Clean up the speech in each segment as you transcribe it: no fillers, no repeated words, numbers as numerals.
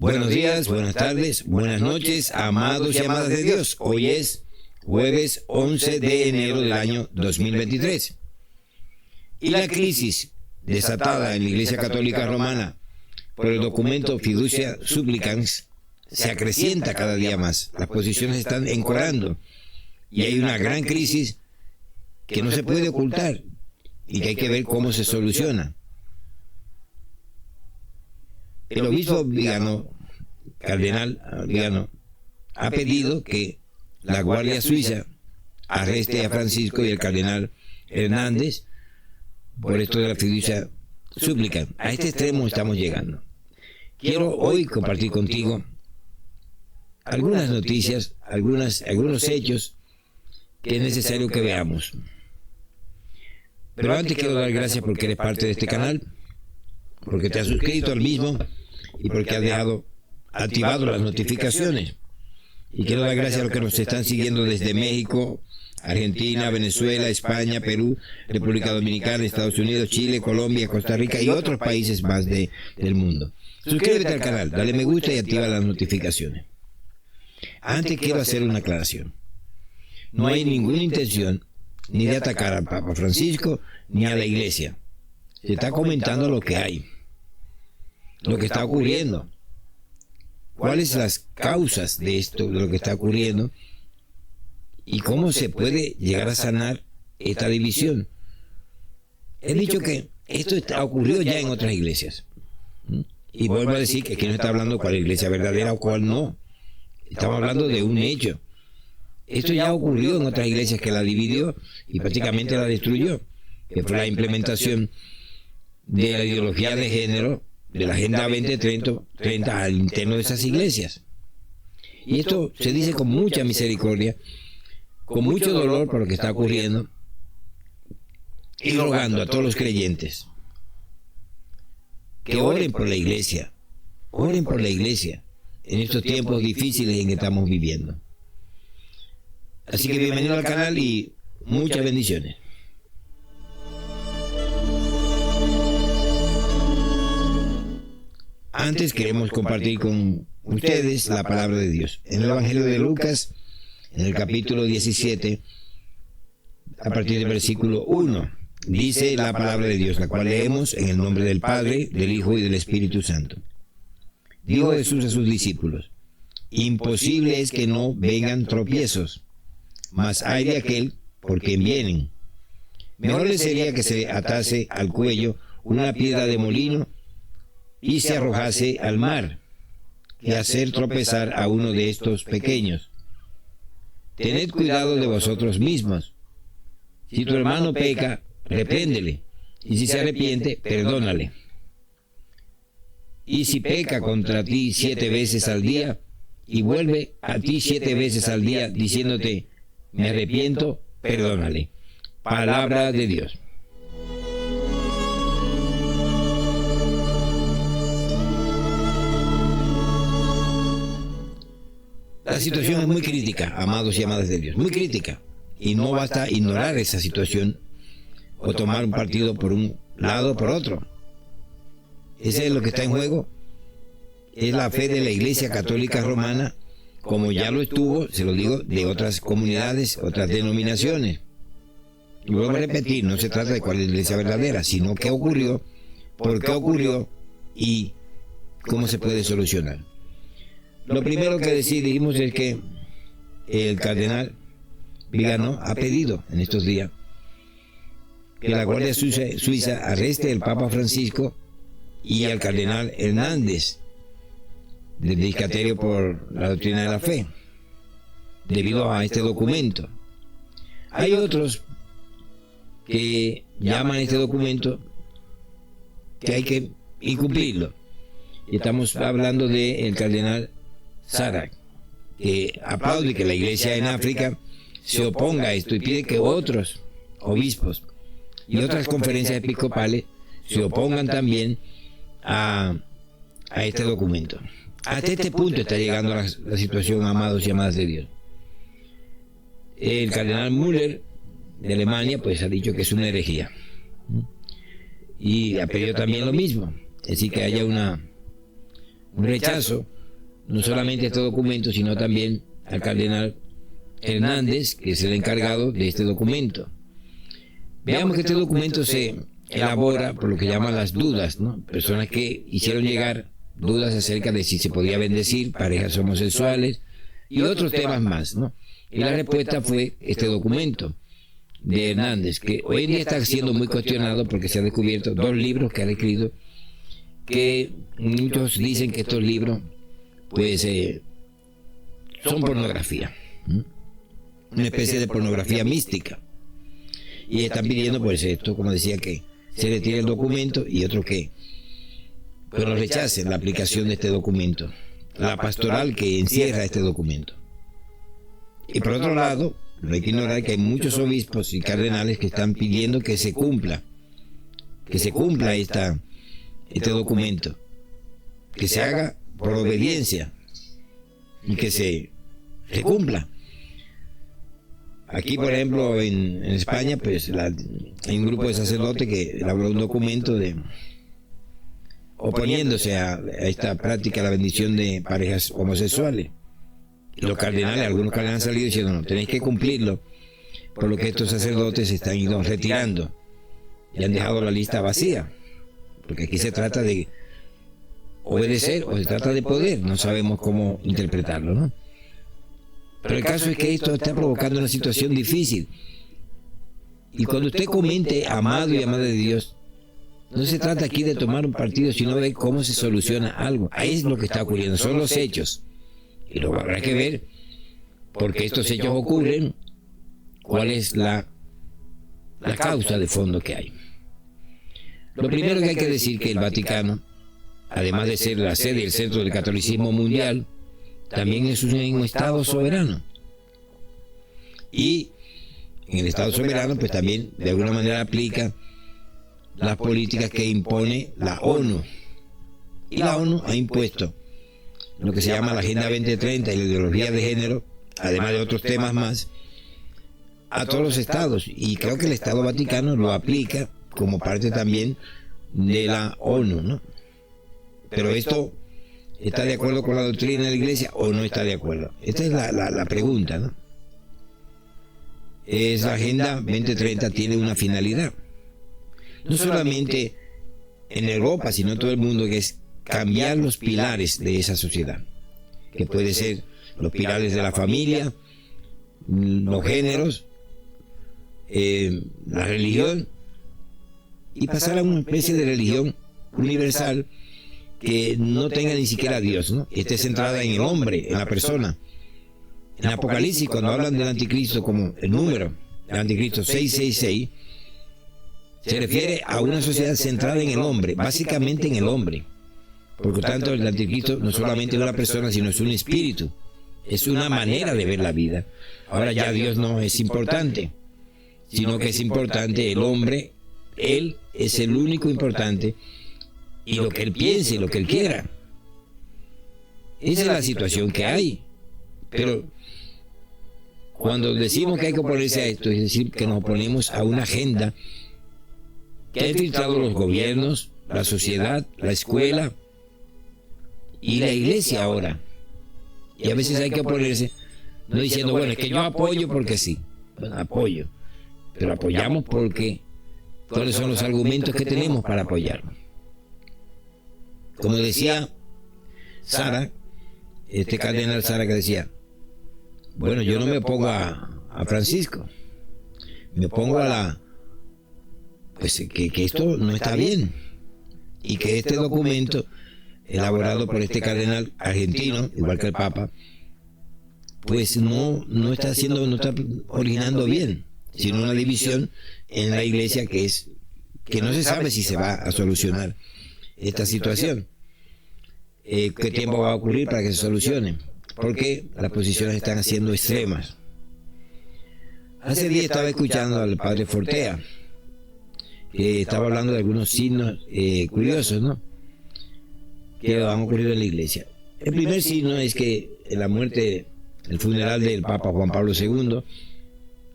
Buenos días, buenas tardes, buenas noches, amados y amadas de Dios. Hoy es jueves 11 de enero del año 2023. Y la crisis desatada en la Iglesia Católica Romana por el documento Fiducia Supplicans se acrecienta cada día más. Las posiciones están encorando y hay una gran crisis que no se puede ocultar y que hay que ver cómo se soluciona. El obispo Vigano, cardenal Vigano, ha pedido que la Guardia Suiza arreste a Francisco y el cardenal Hernández por esto de la fiducia súplica. A este extremo estamos llegando. Quiero hoy compartir contigo algunas noticias, algunos hechos que es necesario que veamos. Pero antes quiero dar gracias porque eres parte de este canal, porque te has suscrito al mismo y porque has activado las notificaciones. Y quiero dar gracias a los que nos están siguiendo desde México, Argentina, Venezuela, España, Perú, República Dominicana, Estados Unidos, Chile, Colombia, Costa Rica y otros países más del mundo. Suscríbete al canal, dale me gusta y activa las notificaciones. Antes quiero hacer una aclaración. No hay ninguna intención ni de atacar al Papa Francisco ni a la Iglesia. Se está comentando lo que hay, lo que está ocurriendo. ¿Cuáles son las causas de esto, de lo que está ocurriendo? ¿Y cómo se puede llegar a sanar esta división? He dicho que esto ocurrió ya en otras iglesias. Y vuelvo a decir que aquí no está hablando cuál iglesia verdadera o cuál no. Estamos hablando de un hecho. Esto ya ocurrió en otras iglesias que la dividió y prácticamente la destruyó, que fue la implementación de la ideología de género de la Agenda 2030 al interno de esas iglesias. Y esto se dice con mucha misericordia, con mucho dolor por lo que está ocurriendo, y rogando a todos los creyentes que oren por la iglesia en estos tiempos difíciles en que estamos viviendo. Así que bienvenido al canal y muchas bendiciones. Antes queremos compartir con ustedes la palabra de Dios. En el Evangelio de Lucas, en el capítulo 17, a partir del versículo 1, dice la palabra de Dios, la cual leemos en el nombre del Padre, del Hijo y del Espíritu Santo. Dijo Jesús a sus discípulos: imposible es que no vengan tropiezos, mas hay de aquel por quien vienen. Mejor le sería que se atase al cuello una piedra de molino y se arrojase al mar, que hacer tropezar a uno de estos pequeños. Tened cuidado de vosotros mismos. Si tu hermano peca, repréndele, y si se arrepiente, perdónale. Y si peca contra ti 7 veces al día, y vuelve a ti 7 veces al día diciéndote, me arrepiento, perdónale. Palabra de Dios. La situación es muy crítica, amados y amadas de Dios, muy crítica. Y no basta ignorar esa situación o tomar un partido por un lado o por otro. Ese es lo que está en juego. Es la fe de la Iglesia Católica Romana, como ya lo estuvo, se lo digo, de otras comunidades, otras denominaciones. Y vuelvo a repetir, no se trata de cuál es la iglesia verdadera, sino qué ocurrió, por qué ocurrió y cómo se puede solucionar. Lo primero que decidimos es que el cardenal Vigano ha pedido en estos días que la Guardia Suiza arreste al Papa Francisco y al cardenal Hernández del Dicasterio por la Doctrina de la Fe, debido a este documento. Hay otros que llaman a este documento que hay que incumplirlo. Y estamos hablando del cardenal Sarah, que aplaude que la iglesia en África se oponga a esto y pide que otros obispos y otras conferencias episcopales se opongan también a este documento. Hasta este punto está llegando la situación, amados y amadas de Dios. El cardenal Müller de Alemania pues ha dicho que es una herejía y ha pedido también lo mismo, es decir, que haya un rechazo, no solamente a este documento, sino también al cardenal Hernández, que es el encargado de este documento. Veamos que este documento se elabora por lo que llaman las dudas, ¿no? Personas que hicieron llegar dudas acerca de si se podía bendecir parejas homosexuales y otros temas más, ¿no? Y la respuesta fue este documento de Hernández, que hoy en día está siendo muy cuestionado porque se han descubierto 2 libros que ha escrito, que muchos dicen que estos libros pues son pornografía, una especie de pornografía mística, y están pidiendo pues esto, como decía, que se retire el documento, y otros que pero rechacen la aplicación de este documento, la pastoral que encierra este documento. Y por otro lado, no hay que ignorar que hay muchos obispos y cardenales que están pidiendo que se cumpla este documento, que se haga por obediencia y que se cumpla. Aquí, por ejemplo, en España, pues hay un grupo de sacerdotes que elaboró un documento oponiéndose a esta práctica, la bendición de parejas homosexuales. Y los cardenales, algunos cardenales han salido diciendo, no, tenéis que cumplirlo, por lo que estos sacerdotes se están ido retirando y han dejado la lista vacía, porque aquí se trata de obedecer o se trata de poder, no sabemos cómo interpretarlo, ¿no? Pero el caso es que esto está provocando una situación difícil. Y cuando usted comente amado y amada de Dios, no se trata aquí de tomar un partido, sino de cómo se soluciona algo. Ahí es lo que está ocurriendo, son los hechos. Y luego habrá que ver por qué estos hechos ocurren, cuál es la causa de fondo que hay. Lo primero que hay que decir que el Vaticano, además de ser la sede y el centro del catolicismo mundial, también es un Estado soberano. Y en el Estado soberano, pues también de alguna manera aplica las políticas que impone la ONU. Y la ONU ha impuesto lo que se llama la Agenda 2030 y la ideología de género, además de otros temas más, a todos los estados. Y creo que el Estado Vaticano lo aplica como parte también de la ONU, ¿no? Pero esto ¿está de acuerdo con la doctrina de la Iglesia o no está de acuerdo? Esta es la pregunta, ¿no? Esa Agenda 2030 tiene una finalidad, no solamente en Europa, sino en todo el mundo, que es cambiar los pilares de esa sociedad, que puede ser los pilares de la familia, los géneros, la religión, y pasar a una especie de religión universal que no tenga ni siquiera a Dios, ¿no? Esté centrada en el hombre, en la persona. En Apocalipsis, cuando hablan del anticristo como el número, el anticristo 666, se refiere a una sociedad centrada en el hombre, básicamente en el hombre. Por lo tanto, el anticristo no solamente es una persona, sino es un espíritu, es una manera de ver la vida. Ahora ya Dios no es importante, sino que es importante el hombre. Él es el único importante, y lo que él piense, lo que él quiera. Esa es la situación que hay. Pero cuando decimos que hay que oponerse a esto, es decir, que nos oponemos a una agenda que ha infiltrado los gobiernos, la sociedad, la escuela y la iglesia ahora. Y a veces hay que oponerse, no diciendo, bueno, es que yo apoyo porque sí. Bueno, apoyo, pero apoyamos porque ¿cuáles son los argumentos que tenemos para apoyarlo? Como decía Sara, este cardenal Sara, que decía, bueno, yo no me opongo a Francisco, me opongo a pues que esto no está bien, y que este documento elaborado por este cardenal argentino, igual que el Papa, pues no está originando bien, sino una división en la iglesia que no se sabe si se va a solucionar esta situación. ¿Qué tiempo va a ocurrir para que se solucione? Porque las posiciones están haciendo extremas. Hace días estaba escuchando al padre Fortea, que estaba hablando de algunos signos curiosos, ¿no?, que han ocurrido en la iglesia. El primer signo es que en la muerte, el funeral del Papa Juan Pablo II,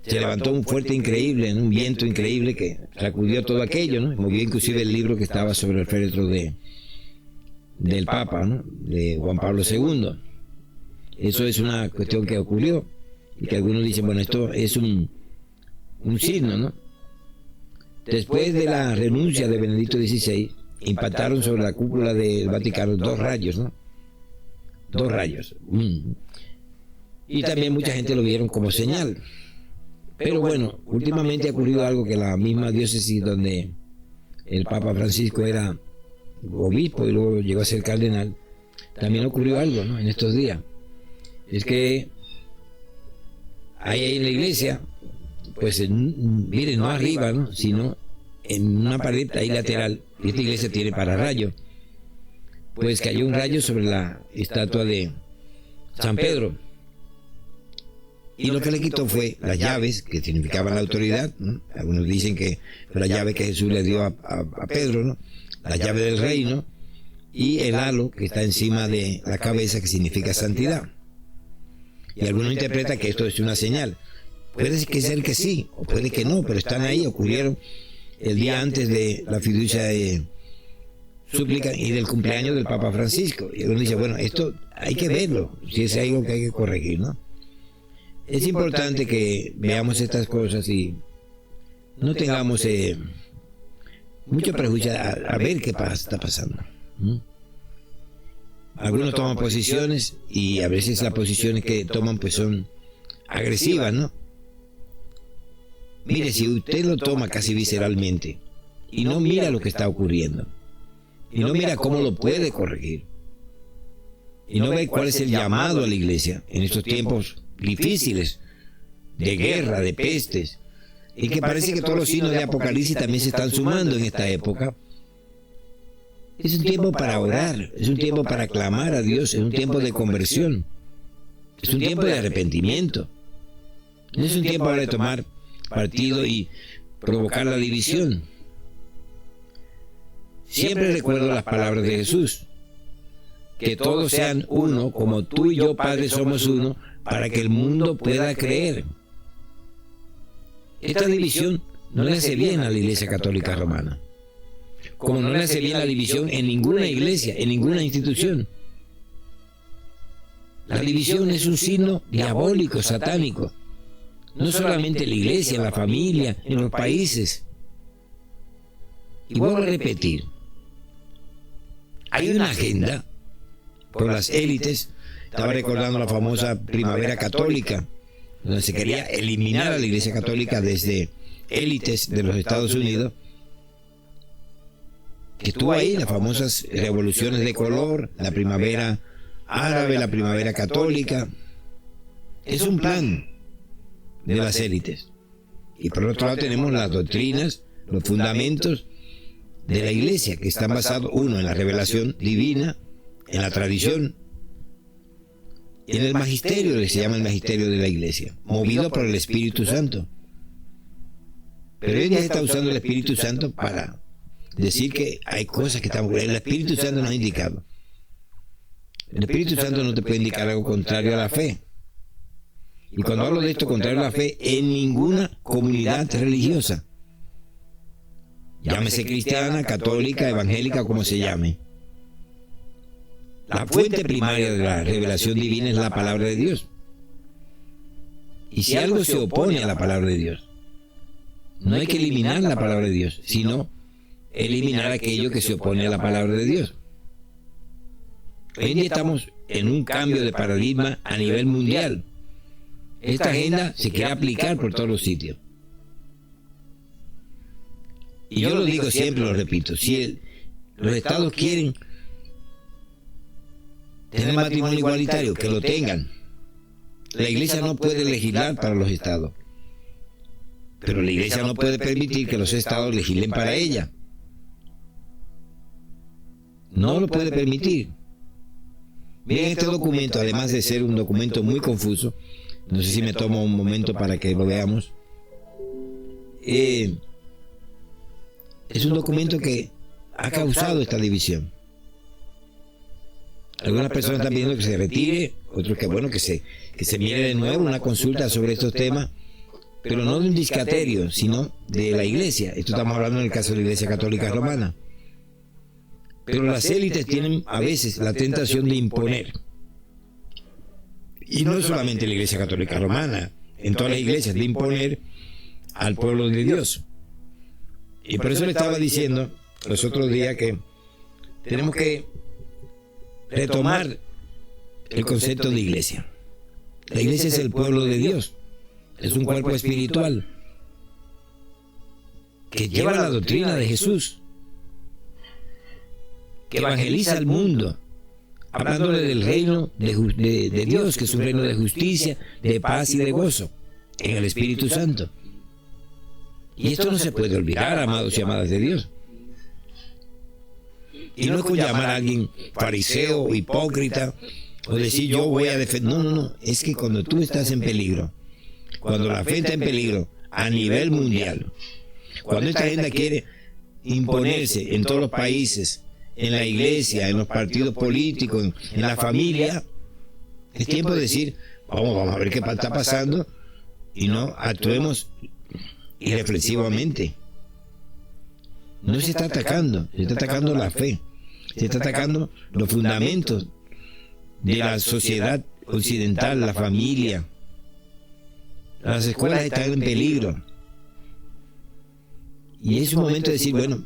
se levantó un fuerte increíble, un viento increíble que sacudió todo aquello, ¿no? Movió inclusive el libro que estaba sobre el féretro de del Papa, ¿no? De Juan Pablo II. Eso es una cuestión que ocurrió y que algunos dicen, bueno, esto es un signo, ¿no? Después de la renuncia de Benedicto XVI, impactaron sobre la cúpula del Vaticano 2 rayos, ¿no? 2 rayos. Y también mucha gente lo vieron como señal. Pero bueno, últimamente ha ocurrido algo que la misma diócesis donde el Papa Francisco era obispo y luego llegó a ser cardenal, también ocurrió algo, ¿no? En estos días. Es que ahí en la iglesia, pues miren, no arriba, ¿no? Sino en una pared ahí lateral, y esta iglesia tiene pararrayo, pues cayó un rayo sobre la estatua de San Pedro. Y lo que le quitó fue las llaves, que significaban la autoridad, ¿no? Algunos dicen que fue la llave que Jesús le dio a Pedro, ¿no? La llave del reino, y el halo que está encima de la cabeza, que significa santidad. Y algunos interpretan que esto es una señal. Puede ser que sí, o puede que no, pero están ahí, ocurrieron el día antes de la fiducia de súplica y del cumpleaños del Papa Francisco. Y uno dice, bueno, esto hay que verlo, si es algo que hay que corregir, ¿no? Es importante que veamos estas cosas y no tengamos mucho prejuicio a ver qué está pasando. Algunos toman posiciones y a veces las posiciones que toman pues son agresivas, ¿no? Mire, si usted lo toma casi visceralmente y no mira lo que está ocurriendo y no mira cómo lo puede corregir y no ve cuál es el llamado a la iglesia en estos tiempos difíciles de guerra, de pestes, y que parece que todos los signos de Apocalipsis también se están sumando en esta época. Es un tiempo para orar, es un tiempo para clamar a Dios, es un tiempo de conversión, es un tiempo de arrepentimiento. No es un tiempo para tomar partido y provocar la división. Siempre recuerdo las palabras de Jesús: que todos sean uno, como tú y yo, Padre, somos uno, para que el mundo pueda creer. Esta división no le hace bien a la Iglesia Católica Romana, como no le hace bien la división en ninguna iglesia, en ninguna institución. La división es un signo diabólico, satánico, no solamente en la iglesia, en la familia, en los países. Y vuelvo a repetir, hay una agenda por las élites. Estaba recordando la famosa Primavera Católica, donde se quería eliminar a la Iglesia Católica desde élites de los Estados Unidos, que estuvo ahí, las famosas revoluciones de color, la primavera árabe, la primavera católica. Es un plan de las élites. Y por otro lado tenemos las doctrinas, los fundamentos de la Iglesia, que están basados, uno, en la revelación divina, en la tradición, y en el magisterio, que se llama el magisterio de la Iglesia, movido por el Espíritu Santo. Pero hoy día se está usando el Espíritu Santo para decir que hay cosas que están... El Espíritu Santo nos ha indicado. El Espíritu Santo no te puede indicar algo contrario a la fe. Y cuando hablo de esto contrario a la fe, en ninguna comunidad religiosa, llámese cristiana, católica, evangélica, como se llame, la fuente primaria de la revelación divina es la palabra de Dios. Y si algo se opone a la palabra de Dios, no hay que eliminar la palabra de Dios, sino eliminar aquello que se opone a la palabra de Dios. Hoy en día estamos en un cambio de paradigma a nivel mundial. Esta agenda se quiere aplicar por todos los sitios. Y yo lo digo siempre, lo repito, si los estados quieren tener matrimonio igualitario, que lo tengan. La iglesia no puede legislar para los estados, pero la iglesia no puede permitir que los estados legislen para ella. No lo puede permitir. Miren, este documento, además de ser un documento muy confuso, no sé si me tomo un momento para que lo veamos, es un documento que ha causado esta división. Algunas personas están pidiendo que se retire, otros que bueno, que se mire de nuevo una consulta sobre estos temas, pero no de un discaterio, sino de la iglesia. Esto estamos hablando en el caso de la Iglesia Católica Romana. Pero las élites tienen a veces la tentación de imponer. Y no solamente en la Iglesia Católica Romana, en todas las iglesias, de imponer al pueblo de Dios. Y por eso le estaba diciendo los otros días que tenemos que retomar el concepto de iglesia. La iglesia es el pueblo de Dios, es un cuerpo espiritual que lleva la doctrina de Jesús, que evangeliza al mundo, hablándole del reino de Dios, que es un reino de justicia, de paz y de gozo en el Espíritu Santo. Y esto no se puede olvidar, amados y amadas de Dios. Y no es con llamar a alguien fariseo o hipócrita o decir yo voy a defender. No, no, no. Es que cuando tú estás en peligro, cuando la fe está en peligro a nivel mundial, cuando esta agenda quiere imponerse en todos los países, en la iglesia, en los partidos políticos, en la familia, es tiempo de decir, vamos a ver qué está pasando y no actuemos irreflexivamente. No se está atacando, se está atacando la fe, se está atacando los fundamentos de la sociedad occidental, la familia. Las escuelas están en peligro. Y es un momento de decir, bueno,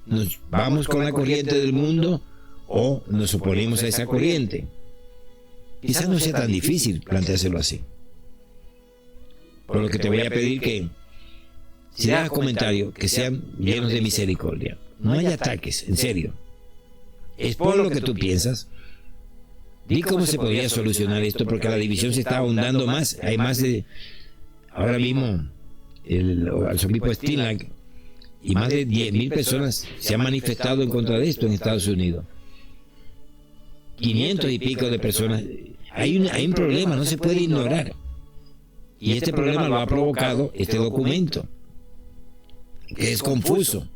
nos vamos con la corriente del mundo o nos oponemos a esa corriente. Quizás no sea tan difícil planteárselo así. Por lo que te voy a pedir que si das comentarios que sean llenos de misericordia. No hay ataques, en serio. Expon lo que tú piensas. Di cómo se podría solucionar esto, porque la división se está ahondando más. Hay más de, ahora mismo, el arzobispo Steinlack y más de 10.000 personas se han manifestado en contra de esto en Estados Unidos. 500 y pico de personas. Hay un problema, no se puede ignorar. Y este problema lo ha provocado este documento, que es confuso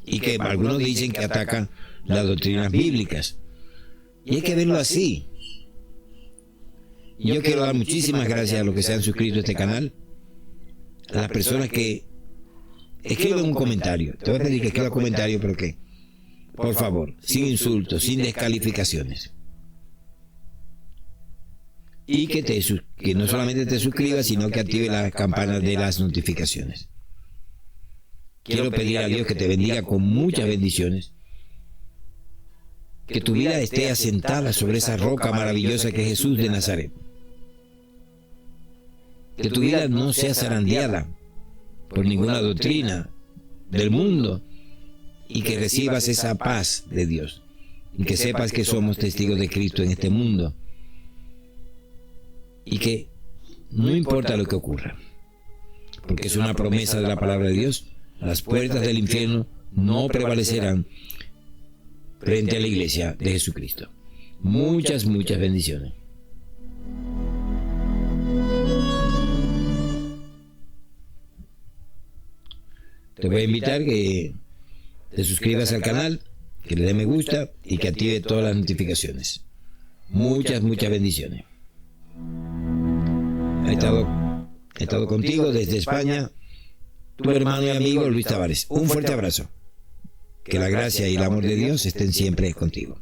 y que algunos dicen que ataca las doctrinas bíblicas. Y hay que verlo así. Y yo quiero dar muchísimas gracias a los que se han suscrito a este canal, a las personas que escriban un comentario. Te voy a pedir que escribas un comentario, pero que, por favor, sin insultos, sin descalificaciones. Y que no solamente te suscribas, sino que active las campanas de las notificaciones. Quiero pedir a Dios que te bendiga con muchas bendiciones, que tu vida esté asentada sobre esa roca maravillosa que es Jesús de Nazaret, que tu vida no sea zarandeada por ninguna doctrina del mundo y que recibas esa paz de Dios y que sepas que somos testigos de Cristo en este mundo y que no importa lo que ocurra, porque es una promesa de la palabra de Dios. Las puertas del infierno no prevalecerán frente a la iglesia de Jesucristo. Muchas, muchas bendiciones. Te voy a invitar que te suscribas al canal, que le dé me gusta y que active todas las notificaciones. Muchas, muchas bendiciones. He estado contigo desde España, tu hermano y amigo Luis Tavares. Un fuerte abrazo. Que la gracia y el amor de Dios estén siempre contigo.